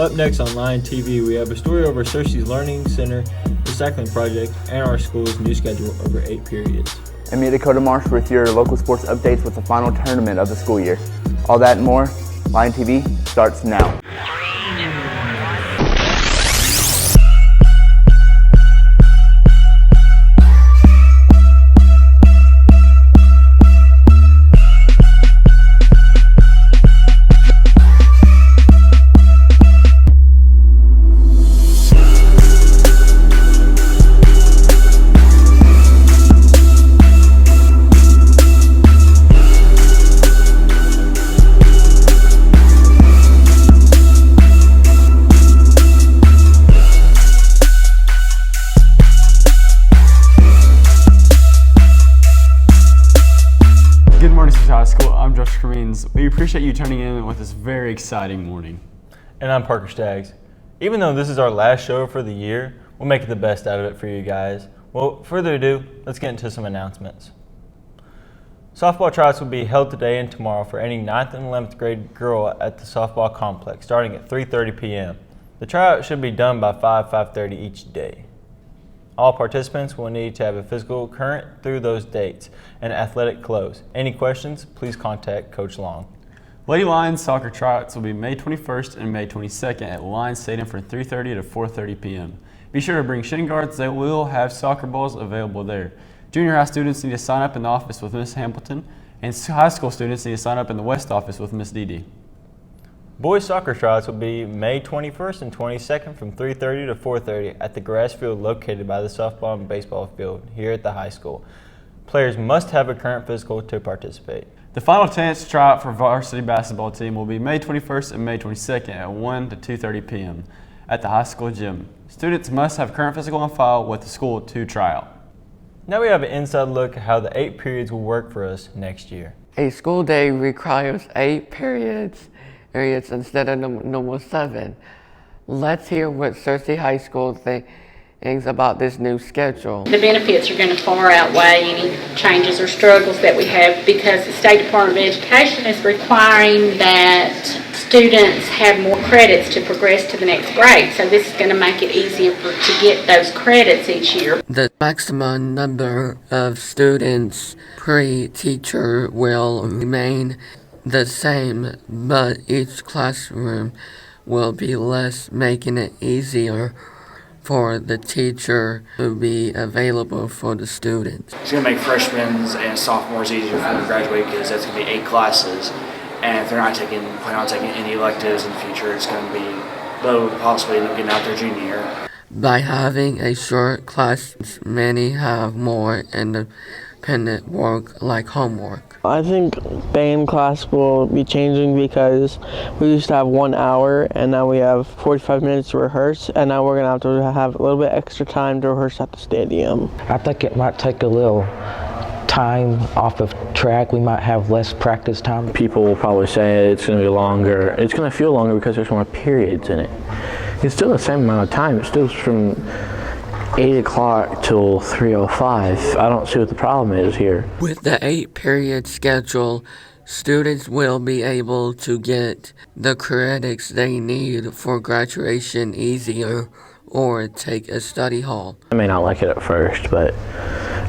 Up next on Lion TV, we have a story over Cersei's Learning Center recycling project and our school's new schedule over 8 periods. And me, Dakota Marsh, with your local sports updates with the final tournament of the school year. All that and more, Lion TV starts now. We appreciate you turning in with this very exciting morning. And I'm Parker Staggs. Even though this is our last show for the year, we'll make the best out of it for you guys. Well, further ado, let's get into some announcements. Softball tryouts will be held today and tomorrow for any 9th and 11th grade girl at the softball complex, starting at 3:30 p.m. The tryout should be done by 5:30 each day. All participants will need to have a physical current through those dates and athletic clothes. Any questions, please contact Coach Long. Lady Lions soccer tryouts will be May 21st and May 22nd at Lions Stadium from 3:30 to 4:30 p.m. Be sure to bring shin guards. They will have soccer balls available there. Junior high students need to sign up in the office with Miss Hamilton, and high school students need to sign up in the West office with Miss Dee. Boys soccer tryouts will be May 21st and 22nd from 3:30 to 4:30 at the grass field located by the softball and baseball field here at the high school. Players must have a current physical to participate. The final chance tryout for varsity basketball team will be May 21st and May 22nd at 1 to 2:30 p.m. at the high school gym. Students must have current physical on file with the school to try out. Now we have an inside look at how the 8 periods will work for us next year. A school day requires 8 periods instead of normal 7. Let's hear what Cersei High School thinks about this new schedule. The benefits are going to far outweigh any changes or struggles that we have because the State Department of Education is requiring that students have more credits to progress to the next grade. So this is going to make it easier to get those credits each year. The maximum number of students per teacher will remain the same, but each classroom will be less, making it easier for the teacher to be available for the students. It's going to make freshmen and sophomores easier for them to graduate because that's going to be 8 classes, and if they're not planning on taking any electives in the future, it's going to be they'll possibly end up getting out their junior year. By having a short class, many have more independent work like homework. I think band class will be changing because we used to have 1 hour and now we have 45 minutes to rehearse, and now we're going to have a little bit extra time to rehearse at the stadium. I think it might take a little time off of track. We might have less practice time. People will probably say it's going to be longer. It's going to feel longer because there's more periods in it. It's still the same amount of time. It's still from 8 o'clock till 3:05. I don't see what the problem is here. With the 8-period schedule, students will be able to get the credits they need for graduation easier or take a study hall. I may not like it at first, but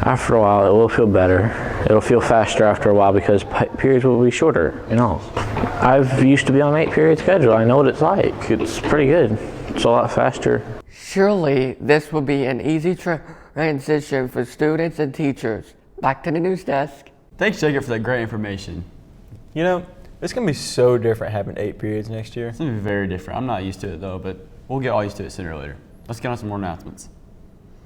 after a while it will feel better. It'll feel faster after a while because periods will be shorter, I've used to be on an 8-period schedule. I know what it's like. It's pretty good. It's a lot faster. Surely this will be an easy transition for students and teachers. Back to the news desk. Thanks, Jacob, for that great information. It's going to be so different having 8 periods next year. It's going to be very different. I'm not used to it, though, but we'll get all used to it sooner or later. Let's get on some more announcements.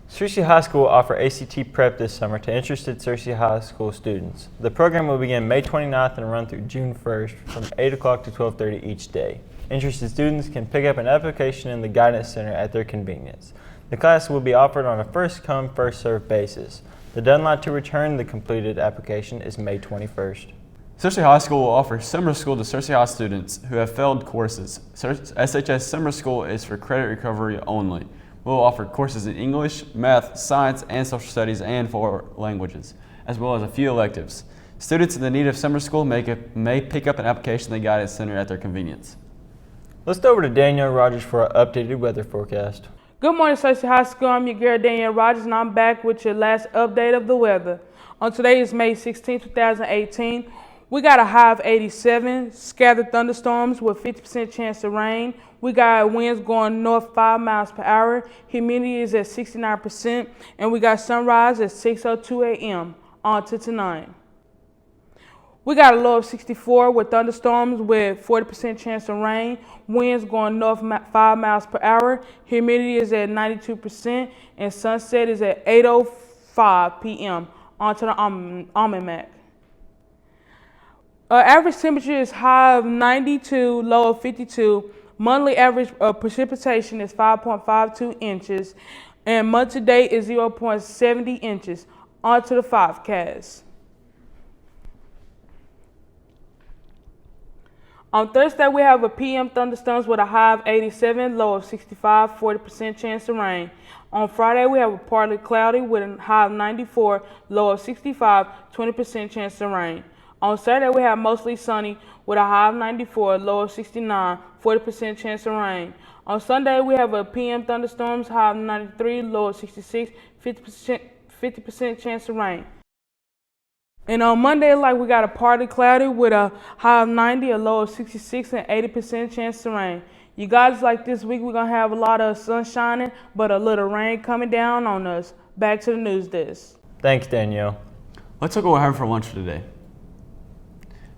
Cersei High School will offer ACT prep this summer to interested Cersei High School students. The program will begin May 29th and run through June 1st from 8 o'clock to 12:30 each day. Interested students can pick up an application in the Guidance Center at their convenience. The class will be offered on a first-come, first-served basis. The deadline to return the completed application is May 21st. Cersei High School will offer summer school to Cersei High students who have failed courses. SHS Summer School is for credit recovery only. We'll offer courses in English, math, science, and social studies, and 4 languages, as well as a few electives. Students in the need of summer school may pick up an application in the Guidance Center at their convenience. Let's go over to Danielle Rogers for our updated weather forecast. Good morning, Searcy High School. I'm your girl, Danielle Rogers, and I'm back with your last update of the weather. On today is May 16, 2018. We got a high of 87, scattered thunderstorms with 50% chance of rain. We got winds going north 5 miles per hour. Humidity is at 69%, and we got sunrise at 6:02 a.m. on to tonight. We got a low of 64 with thunderstorms with 40% chance of rain. Winds going north 5 miles per hour. Humidity is at 92%, and sunset is at 8:05 p.m. on to the almanac. Average temperature is high of 92, low of 52. Monthly average precipitation is 5.52 inches, and month to date is 0.70 inches. On to the forecast. On Thursday, we have a PM thunderstorms with a high of 87, low of 65, 40% chance of rain. On Friday, we have a partly cloudy with a high of 94, low of 65, 20% chance of rain. On Saturday, we have mostly sunny with a high of 94, low of 69, 40% chance of rain. On Sunday, we have a PM thunderstorms, high of 93, low of 66, 50% chance of rain. And on Monday, we got a partly cloudy with a high of 90, a low of 66, and 80% chance of rain. You guys, this week, we're going to have a lot of sun shining, but a little rain coming down on us. Back to the news desk. Thanks, Danielle. Let's look at what we're having for lunch today.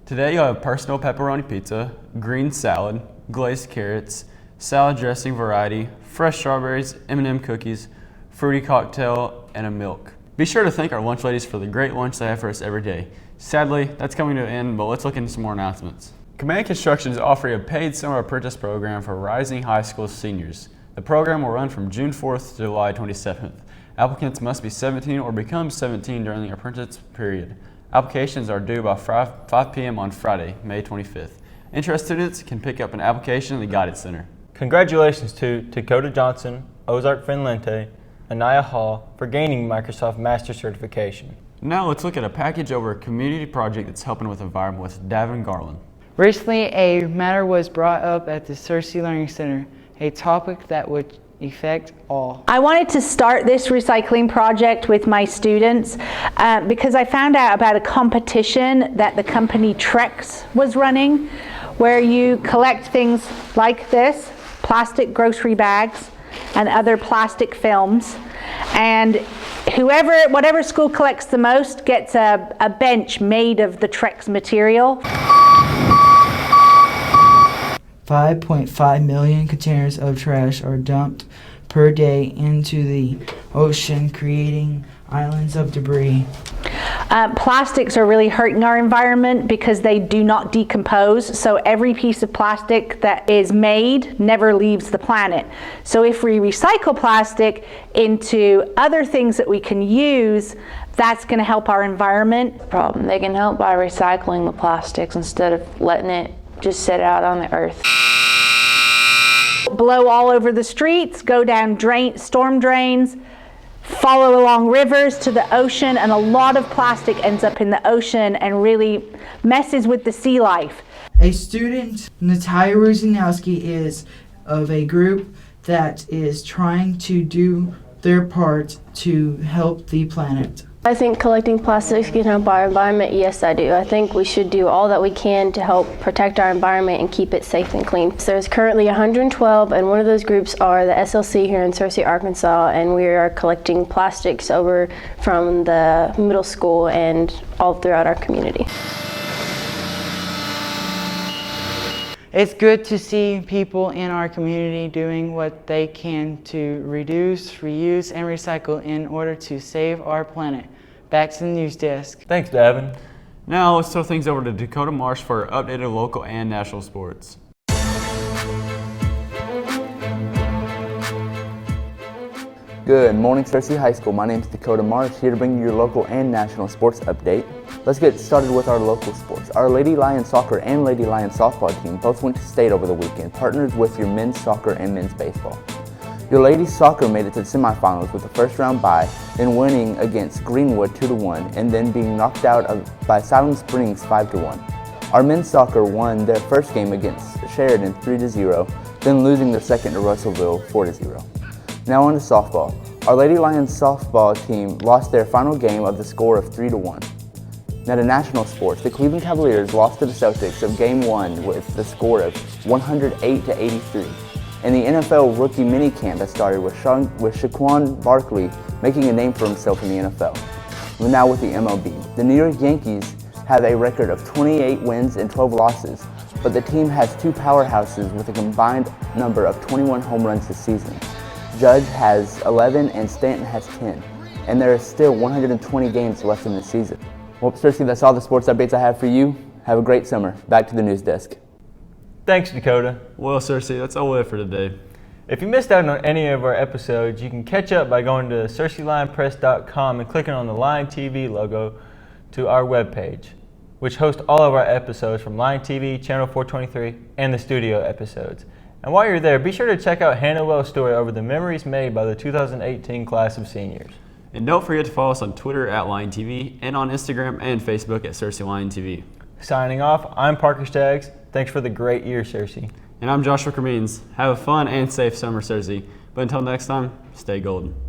Today you'll have personal pepperoni pizza, green salad, glazed carrots, salad dressing variety, fresh strawberries, M&M cookies, fruity cocktail, and a milk. Be sure to thank our lunch ladies for the great lunch they have for us every day. Sadly, that's coming to an end, but let's look into some more announcements. Command Construction is offering a paid summer apprentice program for rising high school seniors. The program will run from June 4th to July 27th. Applicants must be 17 or become 17 during the apprentice period. Applications are due by 5 p.m. on Friday, May 25th. Interested students can pick up an application in the Guidance Center. Congratulations to Dakota Johnson, Ozark Finlente, Anaya Hall for gaining Microsoft Master Certification. Now let's look at a package over a community project that's helping with the environment with Davin Garland. Recently, a matter was brought up at the Searcy Learning Center, a topic that would affect all. I wanted to start this recycling project with my students because I found out about a competition that the company Trex was running, where you collect things like this, plastic grocery bags and other plastic films, and whatever school collects the most gets a bench made of the Trex material. 5.5 million containers of trash are dumped per day into the ocean, creating islands of debris. Plastics are really hurting our environment because they do not decompose. So every piece of plastic that is made never leaves the planet. So if we recycle plastic into other things that we can use, that's going to help our environment. They can help by recycling the plastics instead of letting it just sit out on the earth. Blow all over the streets, go down storm drains, follow along rivers to the ocean, and a lot of plastic ends up in the ocean and really messes with the sea life. A student, Natalia Ruzinowski, is of a group that is trying to do their part to help the planet. I think collecting plastics can help our environment. Yes, I do. I think we should do all that we can to help protect our environment and keep it safe and clean. So there's currently 112, and one of those groups are the SLC here in Searcy, Arkansas, and we are collecting plastics over from the middle school and all throughout our community. It's good to see people in our community doing what they can to reduce, reuse, and recycle in order to save our planet. Back to the news desk. Thanks, Davin. Now let's throw things over to Dakota Marsh for updated local and national sports. Good morning, Searcy High School. My name is Dakota Marsh, here to bring you your local and national sports update. Let's get started with our local sports. Our Lady Lion soccer and Lady Lion softball team both went to state over the weekend, partnered with your men's soccer and men's baseball. Your ladies soccer made it to the semifinals with a first round bye, then winning against Greenwood 2-1, and then being knocked out by Salem Springs 5-1. Our men's soccer won their first game against Sheridan 3-0, then losing their second to Russellville 4-0. Now on to softball. Our Lady Lions softball team lost their final game of the score of 3-1. Now to national sports, the Cleveland Cavaliers lost to the Celtics of Game 1 with the score of 108-83. And the NFL rookie minicamp has started with Shaquan Barkley making a name for himself in the NFL. Now with the MLB, the New York Yankees have a record of 28 wins and 12 losses, but the team has two powerhouses with a combined number of 21 home runs this season. Judge has 11 and Stanton has 10, and there are still 120 games left in the season. Well, Cersei, that's all the sports updates I have for you. Have a great summer. Back to the news desk. Thanks, Dakota. Well, Cersei, that's all we have for today. If you missed out on any of our episodes, you can catch up by going to CerseiLionPress.com and clicking on the Lion TV logo to our webpage, which hosts all of our episodes from Lion TV, Channel 423, and the studio episodes. And while you're there, be sure to check out Hannah Wells' story over the memories made by the 2018 class of seniors. And don't forget to follow us on Twitter at Lion TV and on Instagram and Facebook at Cersei Lion TV. Signing off, I'm Parker Staggs. Thanks for the great year, Cersei. And I'm Joshua Cremines. Have a fun and safe summer, Cersei. But until next time, stay golden.